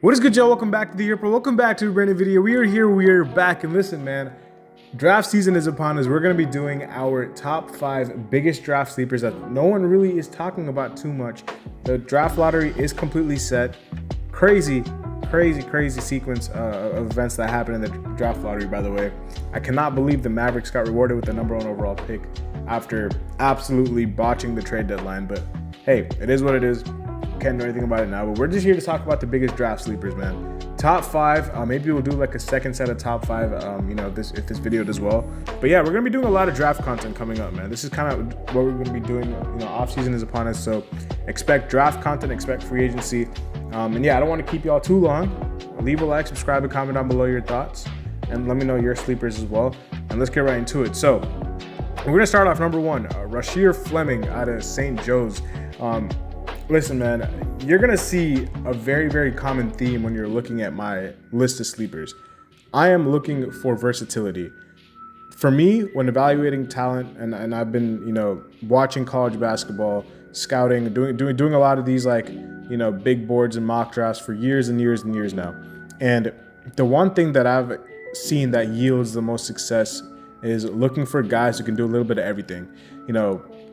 What is good, y'all? Welcome back to the Year Pro. Welcome back to a brand new video. We are here, we are back, and listen, man, draft season is upon us. We're going to be doing our top 5 biggest draft sleepers that no one really is talking about too much. The draft lottery is completely set. Crazy sequence of events that happened in the draft lottery, by the way. I cannot believe the Mavericks got rewarded with the number 1 overall pick after absolutely botching the trade deadline, but hey, it is what it is. Can't do anything about it now, but we're just here to talk about the biggest draft sleepers, man. Top 5, maybe we'll do like a second set of top 5, if this video does well. But yeah, we're gonna be doing a lot of draft content coming up, man. This is kind of what we're gonna be doing. Off season is upon us, so expect draft content, expect free agency, and yeah, I don't want to keep y'all too long. Leave a like, subscribe, and comment down below your thoughts, and let me know your sleepers as well. And let's get right into it. So we're gonna start off number 1, Rashir Fleming out of St. Joe's. Listen, man, you're going to see a very common theme when you're looking at my list of sleepers. I am looking for versatility. For me, when evaluating talent, and I've been, watching college basketball, scouting, doing a lot of these big boards and mock drafts for years and years and years now. And the one thing that I've seen that yields the most success is looking for guys who can do a little bit of everything.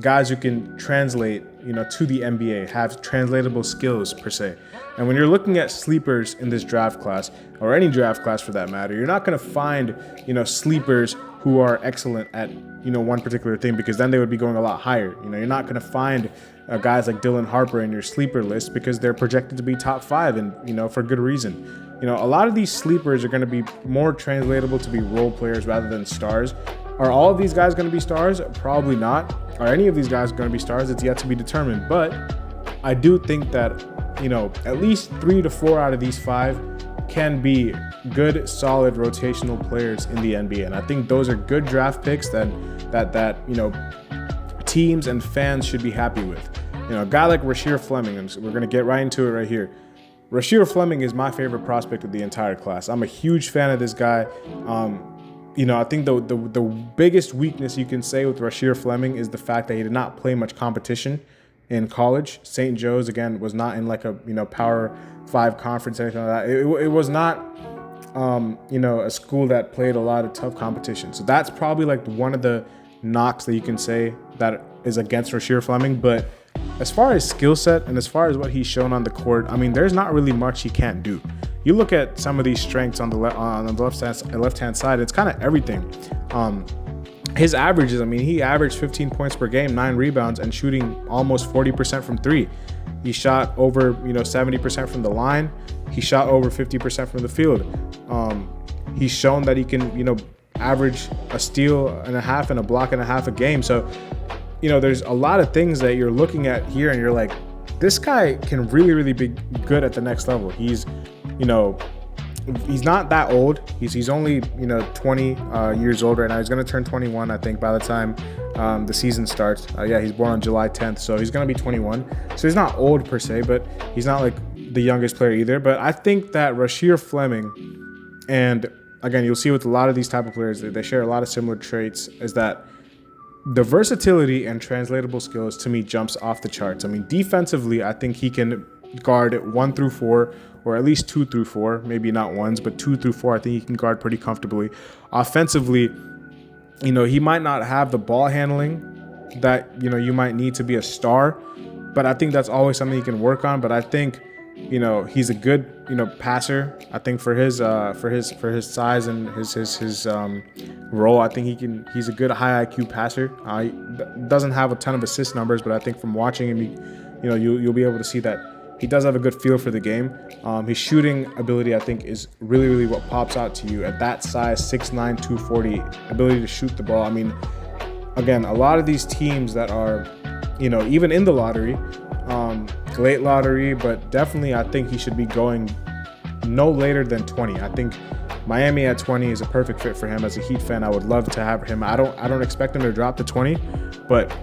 Guys who can translate, to the NBA, have translatable skills per se. And when you're looking at sleepers in this draft class, or any draft class for that matter, you're not going to find, sleepers who are excellent at, one particular thing, because then they would be going a lot higher. You're not going to find guys like Dylan Harper in your sleeper list because they're projected to be top 5 and, for good reason. A lot of these sleepers are going to be more translatable to be role players rather than stars. Are all of these guys going to be stars? Probably not. Are any of these guys going to be stars? It's yet to be determined. But I do think that, at least 3 to 4 out of these 5 can be good, solid rotational players in the NBA. And I think those are good draft picks that teams and fans should be happy with. A guy like Rashir Fleming, and we're going to get right into it right here. Rashir Fleming is my favorite prospect of the entire class. I'm a huge fan of this guy. I think the biggest weakness you can say with Rashir Fleming is the fact that he did not play much competition in college. St. Joe's, again, was not in like a Power 5 conference or anything like that. It was not a school that played a lot of tough competition. So that's probably like one of the knocks that you can say that is against Rashir Fleming. But as far as skill set and as far as what he's shown on the court, there's not really much he can't do. You look at some of these strengths on the left-hand side, it's kind of everything. His averages, he averaged 15 points per game, 9 rebounds, and shooting almost 40% from 3. He shot over 70% from the line. He shot over 50% from the field. He's shown that he can average a steal and a half and a block and a half a game. So there's a lot of things that you're looking at here, and you're like, this guy can really be good at the next level. He's not that old. He's only 20 years old right now. He's going to turn 21, I think, by the time the season starts. He's born on July 10th, so he's going to be 21. So he's not old per se, but he's not like the youngest player either. But I think that Rashir Fleming, and again, you'll see with a lot of these type of players, they share a lot of similar traits, is that the versatility and translatable skills to me jumps off the charts. Defensively, I think he can guard 1 through 4, or at least 2 through 4, maybe not ones, but 2 through 4. I think he can guard pretty comfortably. Offensively, he might not have the ball handling that you might need to be a star, but I think that's always something he can work on. But I think he's a good passer. I think for his size and his role, I think he's a good high IQ passer. He doesn't have a ton of assist numbers, but I think from watching him, you'll be able to see that he does have a good feel for the game. His shooting ability, I think, is really what pops out to you at that size, 6'9", 240, ability to shoot the ball. Again, a lot of these teams that are, even in the lottery, late lottery, but definitely I think he should be going no later than 20. I think Miami at 20 is a perfect fit for him. As a Heat fan, I would love to have him. I don't expect him to drop to 20, but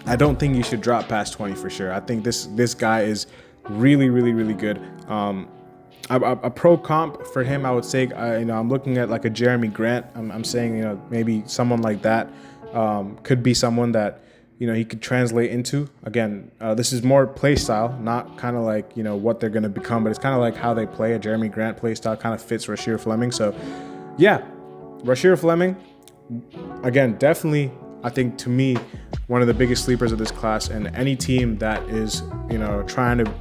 I don't think you should drop past 20 for sure. I think this guy is really good. A pro comp for him, I would say, I'm looking at like a Jeremy Grant. I'm saying, maybe someone like that could be someone that he could translate into. Again, this is more play style, not kind of like, what they're going to become, but it's kind of like how they play. A Jeremy Grant play style kind of fits Rashir Fleming. So, yeah, Rashir Fleming, again, definitely, I think, to me, one of the biggest sleepers of this class. And any team that is, trying to,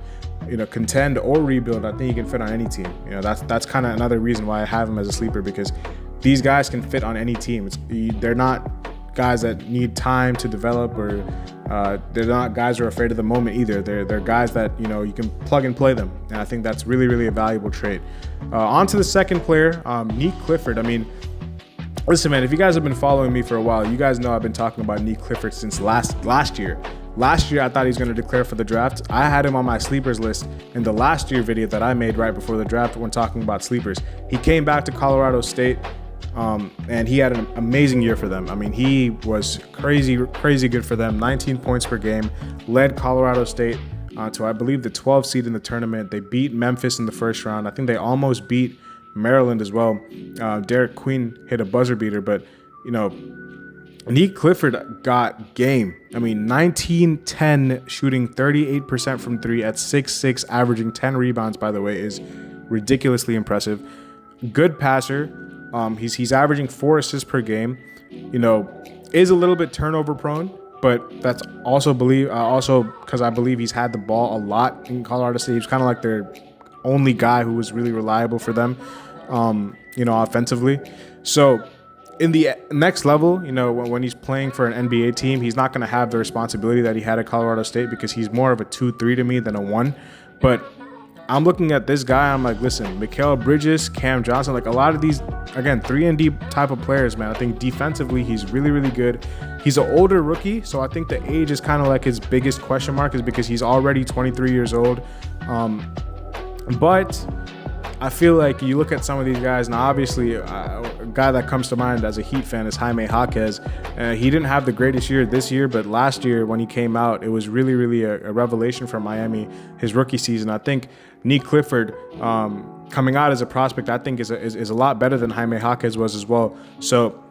contend or rebuild, I think he can fit on any team. That's kind of another reason why I have him as a sleeper, because these guys can fit on any team. They're not guys that need time to develop, or they're not guys who are afraid of the moment either. They're guys that, you can plug and play them. And I think that's really, really a valuable trait. On to the second player, Clifford. I mean, listen, man, if you guys have been following me for a while, you guys know I've been talking about Clifford since last year. Last year, I thought he was going to declare for the draft. I had him on my sleepers list in the last year video that I made right before the draft when talking about sleepers. He came back to Colorado State, and he had an amazing year for them. I mean, he was crazy good for them. 19 points per game, led Colorado State to, I believe, the 12th seed in the tournament. They beat Memphis in the first round. I think they almost beat Maryland as well. Derek Queen hit a buzzer beater, but, Clifford got game. I mean, 19-10, shooting 38% from three at 6'6", averaging 10 rebounds, by the way, is ridiculously impressive. Good passer. He's averaging 4 assists per game. Is a little bit turnover prone, but that's also because I believe he's had the ball a lot in Colorado State. He's kind of like their only guy who was really reliable for them, offensively. So in the next level, when he's playing for an NBA team, he's not going to have the responsibility that he had at Colorado State, because he's more of a 2-3 to me than a 1. But I'm looking at this guy, I'm like, listen, Mikal Bridges, Cam Johnson, like a lot of these, again, 3-and-D type of players, man. I think defensively, he's really, really good. He's an older rookie, so I think the age is kind of like his biggest question mark, is because he's already 23 years old. But I feel like you look at some of these guys, now obviously a guy that comes to mind as a Heat fan is Jaime Jaquez. He didn't have the greatest year this year, but last year when he came out, it was really, really a revelation for Miami, his rookie season. I think Clifford, coming out as a prospect, I think is a lot better than Jaime Jaquez was as well. So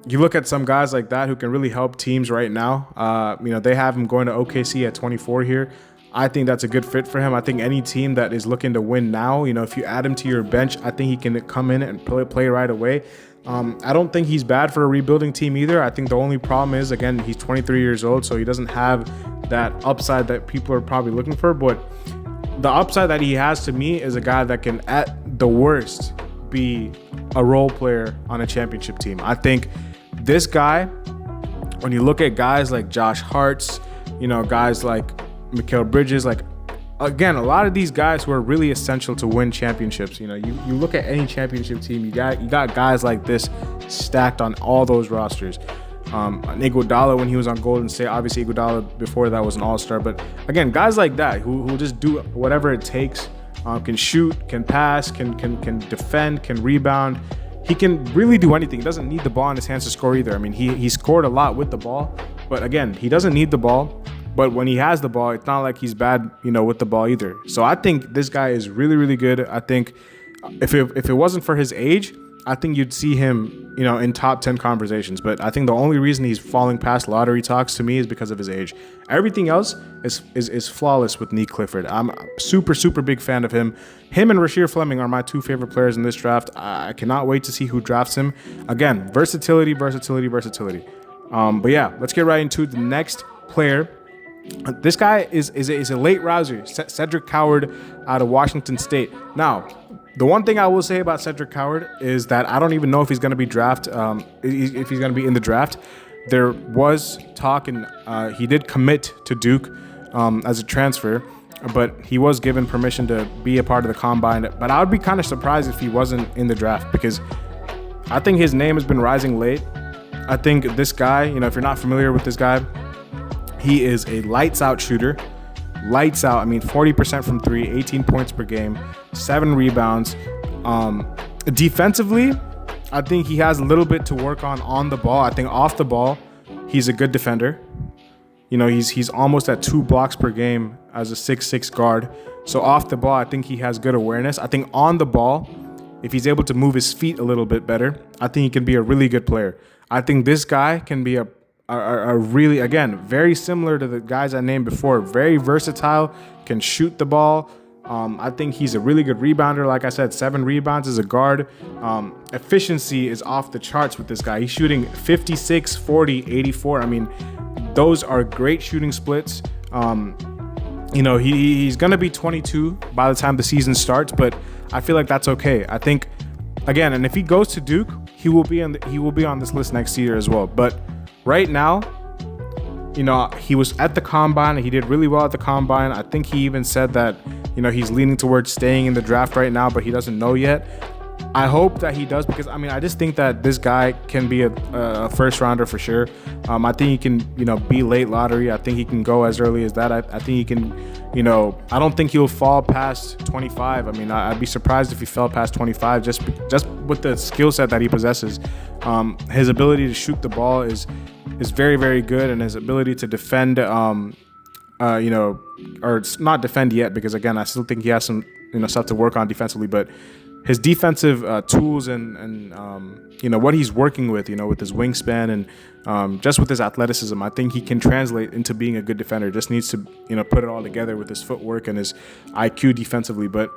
you look at some guys like that who can really help teams right now. They have him going to OKC at 24 here. I think that's a good fit for him. I think any team that is looking to win now, if you add him to your bench, I think he can come in and play right away. I don't think he's bad for a rebuilding team either. I think the only problem is, again, he's 23 years old, so he doesn't have that upside that people are probably looking for. But the upside that he has to me is a guy that can, at the worst, be a role player on a championship team. I think this guy, when you look at guys like Josh Hart's, guys like Mikal Bridges, like, again, a lot of these guys who are really essential to win championships. You look at any championship team, you got guys like this stacked on all those rosters. Iguodala, when he was on Golden State, obviously Iguodala before that was an all-star, but again, guys like that who just do whatever it takes, can shoot, can pass, can defend, can rebound. He can really do anything. He doesn't need the ball in his hands to score either. I mean, he scored a lot with the ball, but again, he doesn't need the ball. But when he has the ball, it's not like he's bad, with the ball either. So I think this guy is really, really good. I think if it wasn't for his age, I think you'd see him, in top 10 conversations. But I think the only reason he's falling past lottery talks to me is because of his age. Everything else is flawless with Clifford. I'm a super, super big fan of him. Him and Rashir Fleming are my 2 favorite players in this draft. I cannot wait to see who drafts him. Again, versatility. But yeah, let's get right into the next player. This guy is a late rouser, Cedric Coward out of Washington State. Now, the one thing I will say about Cedric Coward is that I don't even know if he's going to be if he's going to be in the draft. There was talk, and he did commit to Duke as a transfer, but he was given permission to be a part of the combine. But I would be kind of surprised if he wasn't in the draft, because I think his name has been rising late. I think this guy, if you're not familiar with this guy, he is a lights out shooter. Lights out. I mean, 40% from 3, 18 points per game, 7 rebounds. Defensively, I think he has a little bit to work on the ball. I think off the ball, he's a good defender. He's almost at 2 blocks per game as a 6'6" guard. So off the ball, I think he has good awareness. I think on the ball, if he's able to move his feet a little bit better, I think he can be a really good player. I think this guy can be a are really, again, very similar to the guys I named before. Very versatile, can shoot the ball. I think he's a really good rebounder. Like I said, 7 rebounds as a guard. Efficiency is off the charts with this guy. He's shooting 56, 40, 84. I mean, those are great shooting splits. He's going to be 22 by the time the season starts, but I feel like that's okay. I think, again, and if he goes to Duke, he will be on this list next year as well. But right now, he was at the combine and he did really well at the combine. I think he even said that, he's leaning towards staying in the draft right now, but he doesn't know yet. I hope that he does, because I just think that this guy can be a first rounder for sure. I think he can, be late lottery. I think he can go as early as that. I think he can, I don't think he'll fall past 25. I'd be surprised if he fell past 25 just with the skill set that he possesses. His ability to shoot the ball is very, very good, and his ability to defend, or not defend yet, because again, I still think he has some, stuff to work on defensively, but his defensive tools and what he's working with, with his wingspan and just with his athleticism, I think he can translate into being a good defender. Just needs to, put it all together with his footwork and his IQ defensively. But,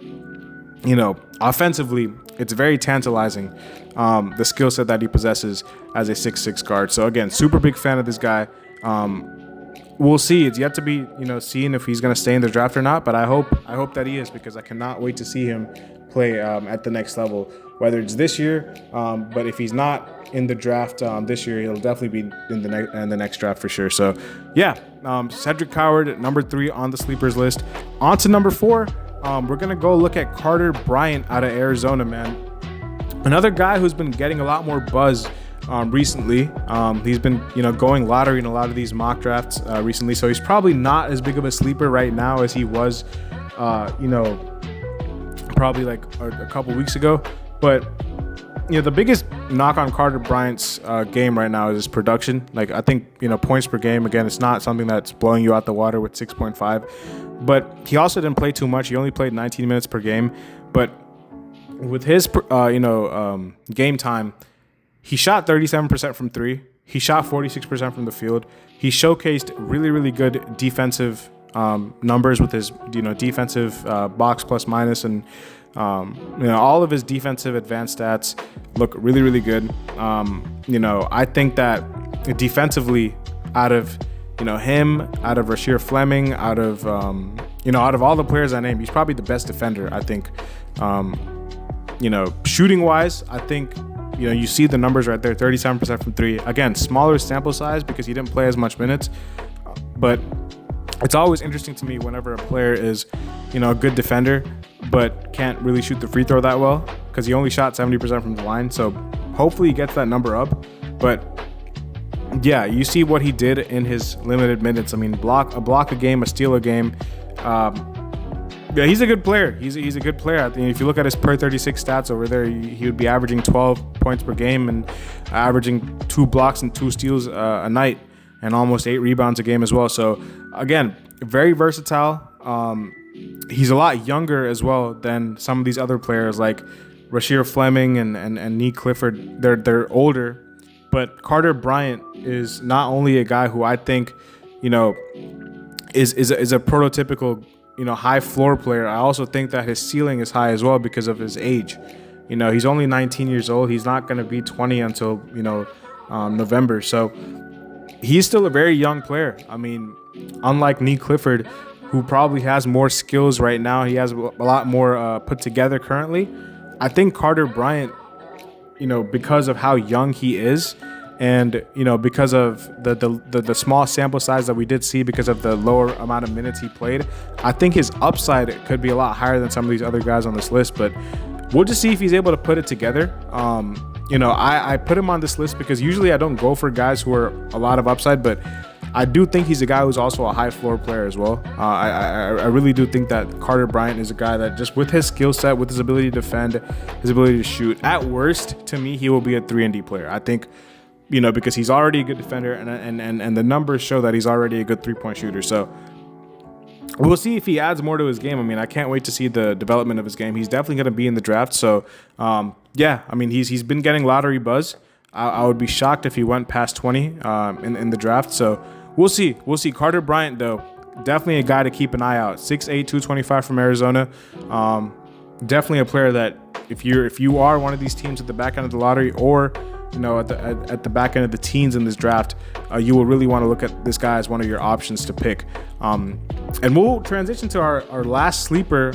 offensively, it's very tantalizing, the skill set that he possesses as a 6'6" guard. So, again, super big fan of this guy. We'll see. It's yet to be, seen if he's going to stay in the draft or not. But I hope that he is, because I cannot wait to see him play at the next level, whether it's this year, but if he's not in the draft this year, he'll definitely be in the next draft for sure. So yeah, Cedric Coward, number 3 on the sleepers list. On to number 4, we're gonna go look at Carter Bryant out of Arizona, man. Another guy who's been getting a lot more buzz recently. He's been going lottery in a lot of these mock drafts recently, so he's probably not as big of a sleeper right now as he was probably like a couple weeks ago. But the biggest knock on Carter Bryant's game right now is his production. Like, I think points per game, again, it's not something that's blowing you out the water with 6.5, but he also didn't play too much. He only played 19 minutes per game, but with his game time, he shot 37% from 3. He shot 46% from the field. He showcased really, really good defensive numbers with his defensive box plus minus, and all of his defensive advanced stats look really, really good. I think that defensively, out of him, out of Rashir Fleming, out of all the players I named, he's probably the best defender, I think. Shooting wise, I think you see the numbers right there, 37% from 3. Again, smaller sample size because he didn't play as much minutes, but it's always interesting to me whenever a player is, a good defender, but can't really shoot the free throw that well, because he only shot 70% from the line. So hopefully he gets that number up. But yeah, you see what he did in his limited minutes. A block a game, a steal a game. Yeah, he's a good player. He's a good player. I think if you look at his per 36 stats over there, he would be averaging 12 points per game and averaging 2 blocks and 2 steals a night, and almost 8 rebounds a game as well. So again, very versatile. He's a lot younger as well than some of these other players like Rashir Fleming and Clifford. They're older, but Carter Bryant is not only a guy who I think is a prototypical high floor player. I also think that his ceiling is high as well because of his age. He's only 19 years old. He's not going to be 20 until November. So he's still a very young player. Unlike Clifford, who probably has more skills right now, he has a lot more put together currently. I think Carter Bryant, because of how young he is, and because of the small sample size that we did see because of the lower amount of minutes he played, I think his upside could be a lot higher than some of these other guys on this list. But we'll just see if he's able to put it together. I put him on this list because usually I don't go for guys who are a lot of upside, but I do think he's a guy who's also a high floor player as well. I really do think that Carter Bryant is a guy that, just with his skill set, with his ability to defend, his ability to shoot, at worst, to me, he will be a 3-and-D player. I think, because he's already a good defender, and the numbers show that he's already a good 3-point shooter. So we'll see if he adds more to his game. I can't wait to see the development of his game. He's definitely going to be in the draft. So, he's been getting lottery buzz. I would be shocked if he went past 20 in the draft. So we'll see. We'll see. Carter Bryant, though, definitely a guy to keep an eye out. 6'8", 225 from Arizona. Definitely a player that if you are one of these teams at the back end of the lottery, or at the back end of the teens in this draft, you will really want to look at this guy as one of your options to pick. And we'll transition to our last sleeper.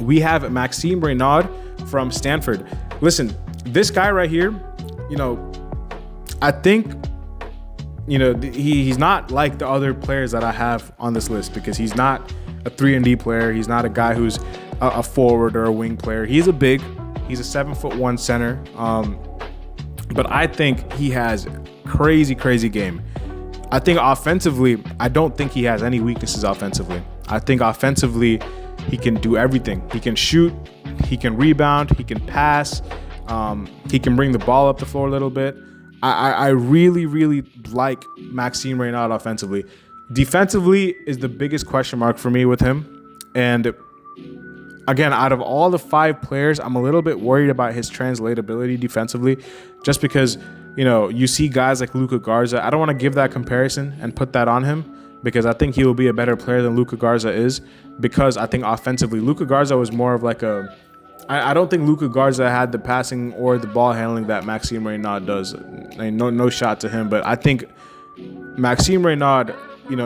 We have Maxim Rayard from Stanford. Listen, this guy right here, I think, he's not like the other players that I have on this list, because he's not a 3-and-D player. He's not a guy who's a forward or a wing player. He's a 7'1" center. But I think he has crazy game. I think offensively, I don't think he has any weaknesses offensively. I think offensively, he can do everything. He can shoot, he can rebound, he can pass, he can bring the ball up the floor a little bit. I really like Maxim Rayard offensively. Defensively is the biggest question mark for me with him. And again, out of all the 5 players, I'm a little bit worried about his translatability defensively, just because, you see guys like Luka Garza. I don't want to give that comparison and put that on him, because I think he will be a better player than Luka Garza is, because I think offensively, Luka Garza was more of like I don't think Luka Garza had the passing or the ball handling that Maxim Rayard does. No shot to him, but I think Maxim Rayard,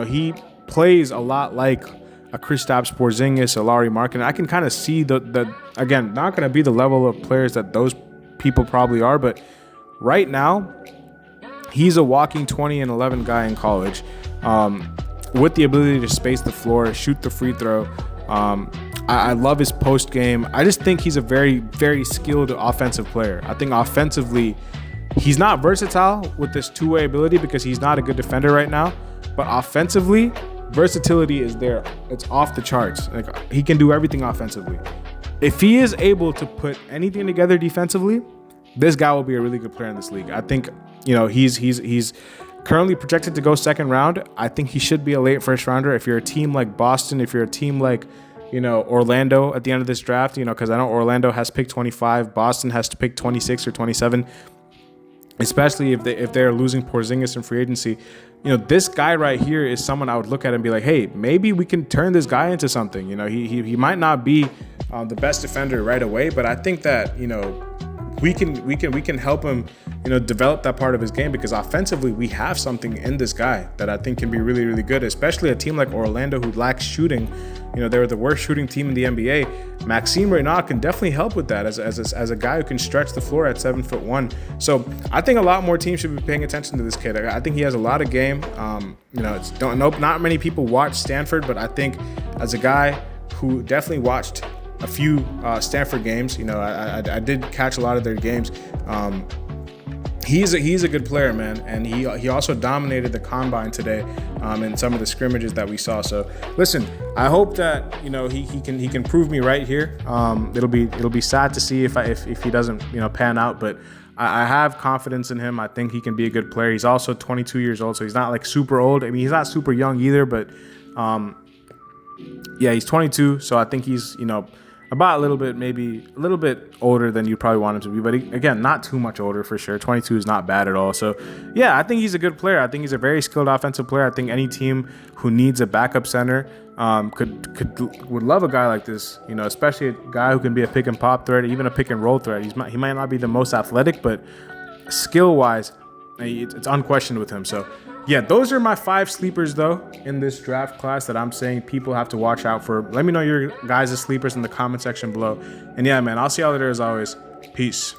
he plays a lot like a Kristaps Porzingis, a Lauri Markkanen. I can kind of see the again, not going to be the level of players that those people probably are, but right now, he's a walking 20 and 11 guy in college, with the ability to space the floor, shoot the free throw. I love his post game. I just think he's a very skilled offensive player. I think offensively, he's not versatile with this two-way ability, because he's not a good defender right now, but offensively, versatility is there. It's off the charts. Like, he can do everything offensively. If he is able to put anything together defensively, this guy will be a really good player in this league. I think, he's currently projected to go second round. I think he should be a late first rounder. If you're a team like Boston, if you're a team like, Orlando at the end of this draft, because I know Orlando has picked 25, Boston has to pick 26 or 27, especially if they're losing Porzingis in free agency. This guy right here is someone I would look at and be like, hey, maybe we can turn this guy into something. He might not be the best defender right away, but I think that, we can help him, develop that part of his game, because offensively we have something in this guy that I think can be really good, especially a team like Orlando who lacks shooting. They were the worst shooting team in the NBA. Maxim Rayard can definitely help with that as a guy who can stretch the floor at 7'1". So I think a lot more teams should be paying attention to this kid. I think he has a lot of game. Not many people watch Stanford, but I think as a guy who definitely watched a few Stanford games, I did catch a lot of their games. He's a good player, man, and he also dominated the combine today in some of the scrimmages that we saw. So listen, I hope that he can prove me right here. It'll be sad to see if he doesn't pan out, but I have confidence in him. I think he can be a good player. He's also 22 years old, so he's not like super old. I mean, he's not super young either, but he's 22, so I think he's about maybe a little bit older than you probably want him to be, but again, not too much older for sure. 22 is not bad at all. So yeah, I think he's a good player. I think he's a very skilled offensive player. I think any team who needs a backup center would love a guy like this, especially a guy who can be a pick and pop threat, even a pick and roll threat. He might not be the most athletic, but skill wise, it's unquestioned with him. So yeah, those are my 5 sleepers, though, in this draft class that I'm saying people have to watch out for. Let me know your guys' sleepers in the comment section below. And yeah, man, I'll see y'all later as always. Peace.